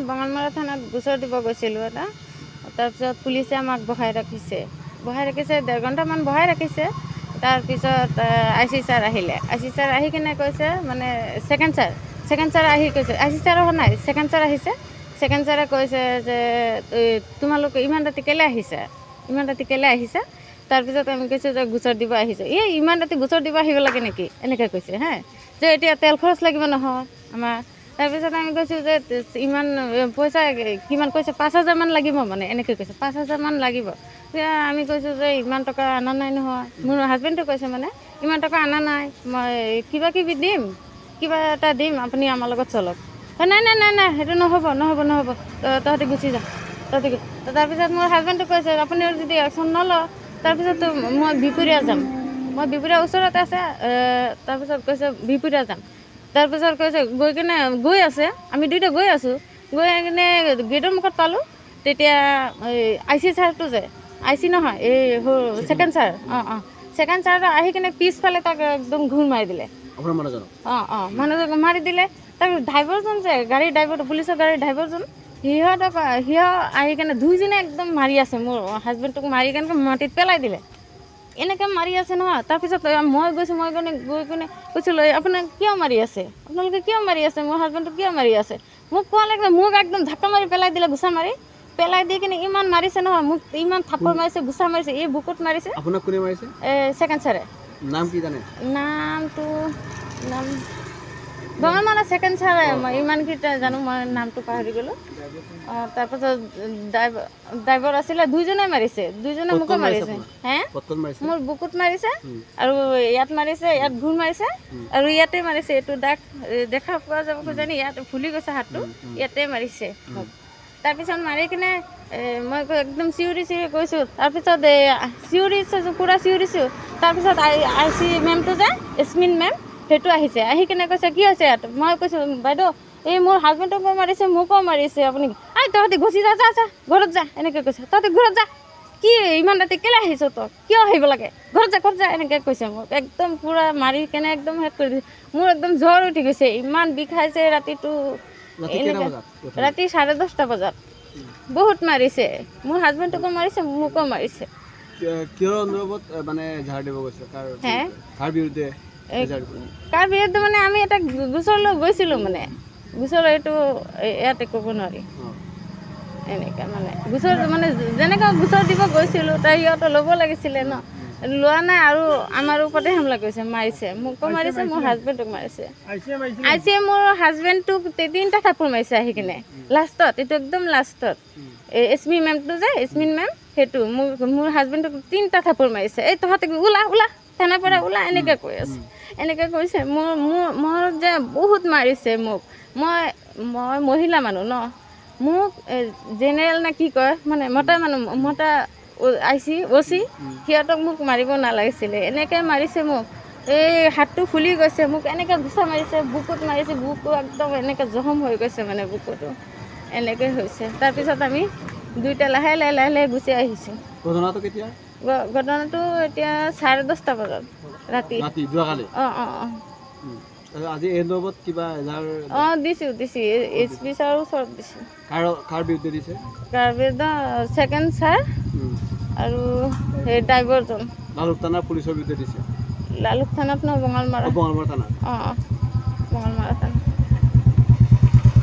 বঙালমৰা থানাত গোচৰ দিব গৈছিলোঁ এটা। তাৰপিছত পুলিচে আমাক বহাই ৰাখিছে 1.5 ঘণ্টামান বহাই ৰাখিছে। তাৰপিছত IC ছাৰ আহিলে। IC ছাৰ আহি কিনে কৈছে মানে ছেকেণ্ড ছাৰ আহি কৈছে, IC ছাৰ অহা নাই, ছেকেণ্ড ছাৰ আহিছে। ছেকেণ্ড ছাৰে কৈছে যে তোমালোকে ইমান ৰাতি কেলৈ আহিছা? তাৰপিছত আমি কৈছোঁ যে গোচৰ দিব আহিছোঁ। ইমান ৰাতি গোচৰ দিব আহিব লাগে নেকি, এনেকৈ কৈছে হা, যে এতিয়া তেল খৰচ লাগিব নহয় আমাৰ। তাৰপিছত আমি কৈছোঁ যে ইমান পইচা কিমান কৈছে, 5,000 মান লাগিব মানে এনেকৈ কৈছে, 5,000 মান লাগিব। এতিয়া আমি কৈছোঁ যে ইমান টকা অনা নাই নহয়। মোৰ হাজবেণ্ডে কৈছে মানে ইমান টকা অনা নাই, মই কিবা কিবা এটা দিম, আপুনি আমাৰ লগত চলক। নাই সেইটো নহ'ব, তহঁতে গুচি যা। তাৰপিছত মোৰ হাজবেণ্ডে কৈছে আপুনি যদি একশ্যন নলওঁ তাৰপিছত মই বিহপুৰীয়া যাম, বিহপুৰীয়া ওচৰতে আছে। তাৰপিছত কৈছে বিহপুৰীয়া যাম। তাৰপিছত কৈছে গৈ আছে, আমি দুইটা গৈ আছোঁ। গৈ কিনে গেটৰ মুখত পালোঁ, তেতিয়া IC ছাৰটো যে IC নহয়, ছেকেণ্ড ছাৰ ছেকেণ্ড ছাৰ আহি কিনে পিছফালে তাক একদম ঘূৰ মাৰি দিলে। মানুহজনক মাৰি দিলে। তাৰপিছত ড্ৰাইভাৰজন যে গাড়ীৰ ড্ৰাইভাৰ, পুলিচৰ গাড়ীৰ ড্ৰাইভাৰজন, সিহঁত আহি কিনে দুইজনে একদম মাৰি আছে। মোৰ হাজবেণ্ডটোক মাৰি কেনে মাটিত পেলাই দিলে। এনেকৈ মাৰি আছে নহয়। তাৰপিছত মই গৈ কিনে কৈছিলোঁ আপোনাক আপোনালোকে কিয় মাৰি আছে, মোৰ হাজবেণ্ডটোক কিয় মাৰি আছে? মোক কোৱা লাগে, মোক একদম ধাক্কা মাৰি পেলাই দিলে, ঘুচা মাৰি পেলাই দি কিনে ইমান মাৰিছে নহয়, মোক ইমান থাপ্পৰ মাৰিছে, ঘুচা মাৰিছে, এই বুকুত মাৰিছে। আপোনাক কোনে মাৰিছে? ছেকেণ্ড ছাৰে। নাম কি জানে? নাম বঙালমৰা ছেকেণ্ড ছাৰে, মই ইমানকেইটা জানো, মই নামটো পাহৰি গ'লোঁ। তাৰপাছত ড্ৰাইভাৰ আছিলে, দুইজনে মাৰিছে, দুইজনে মোকো মাৰিছে। মোৰ বুকুত মাৰিছে আৰু ইয়াত মাৰিছে, ইয়াত ঘূৰ মাৰিছে আৰু ইয়াতে মাৰিছে। এইটো দাগ দেখা পোৱা যাব কিজানি, ইয়াত ফুলি গৈছে হাতটো, ইয়াতে মাৰিছে মোক। তাৰপিছত মাৰি কিনে মই একদম চিঞৰি কৈছোঁ। তাৰপিছত পূৰা চিঞৰিছোঁ। তাৰপিছত IC মেমটো যে এছমিন মেম, সেইটো আহিছে। আহি কিনে কৈছে কি হৈছে ইয়াত? মই কৈছোঁ বাইদেউ মোৰ হাজবেণ্ডকো মাৰিছে, মোকো মাৰিছে। আপুনি তহঁতে গুচি যা, ঘৰত যা, এনেকৈ কৈছে। তহঁতে ঘৰত যা, কি ইমান ৰাতি কেলৈ আহিছ? তই কিয় আহিব লাগে? ঘৰত যা, এনেকৈ কৈছে মোক। একদম পূৰা মাৰি কেনে একদম শেষ কৰি দিছে। মোৰ একদম জ্বৰ উঠি গৈছে, ইমান বিষাইছে ৰাতিটো। এনেকৈ ৰাতি 10:30 বজাত বহুত মাৰিছে। মোৰ হাজবেণ্ডটোকো মাৰিছে, মোকো মাৰিছে। কিহৰ অনুৰোধত মানে ঝাৰ দিব গৈছে? কাৰ বিৰুদ্ধে? কাৰ বিৰুদ্ধে মানে আমি এটা গোচৰ লৈ গৈছিলোঁ, মানে গোচৰ এইটো ইয়াতে ক'ব নোৱাৰি। এনেকৈ মানে গোচৰ মানে যেনেকৈ গোচৰ দিব গৈছিলোঁ, তাৰ সিহঁতে ল'ব লাগিছিলে ন, লোৱা নাই আৰু আমাৰ ওপৰতে হামলা কৰিছে, মাৰিছে, মোকো মাৰিছে, মোৰ হাজবেণ্ডক মাৰিছে। IC মোৰ হাজবেণ্ডটোক 3টা থাপ্পৰ মাৰিছে আহি কিনে লাষ্টত, এইটো একদম লাষ্টত। এছমি মেমটো যে এছমিন মেম, সেইটো মোৰ হাজবেণ্ডটোক 3টা থাপ্পৰ মাৰিছে। তহঁতে ওলা থানাৰ পৰা ওলা, এনেকৈ কৈ আছে, এনেকৈ কৈছে। মোৰ যে বহুত মাৰিছে মোক। মই মহিলা মানুহ ন, মোক জেনেৰেল নে কি কয়, মানে মতা IC OC, সিহঁতক মোক মাৰিব নালাগিছিলে। এনেকৈ মাৰিছে মোক, হাতটো ফুলি গৈছে, মোক এনেকৈ ঘুচা মাৰিছে, বুকুত মাৰিছে, বুকু একদম এনেকৈ জখম হৈ গৈছে, মানে বুকুটো এনেকৈ হৈছে। তাৰপিছত আমি দুইটা লাহে লাহে গুচি আহিছোঁ। ঘটনাটো কেতিয়া? ঘটনাটো এতিয়া 10:30 বজাত ৰাতি। যোৱাকালি? আজি এই নম্বৰত কিবা দিছোঁ SP ছাৰৰ ওচৰত দিছোঁ। কাৰ বিৰুদ্ধে দিছে? কাৰ বিৰুদ্ধে? ছেকেণ্ড ছাৰ আৰু সেই ড্ৰাইভাৰজন। লালুক থানাৰ পুলিচৰ বিৰুদ্ধে দিছে? লালুক থানাত নহয়, বঙালমৰা থানা।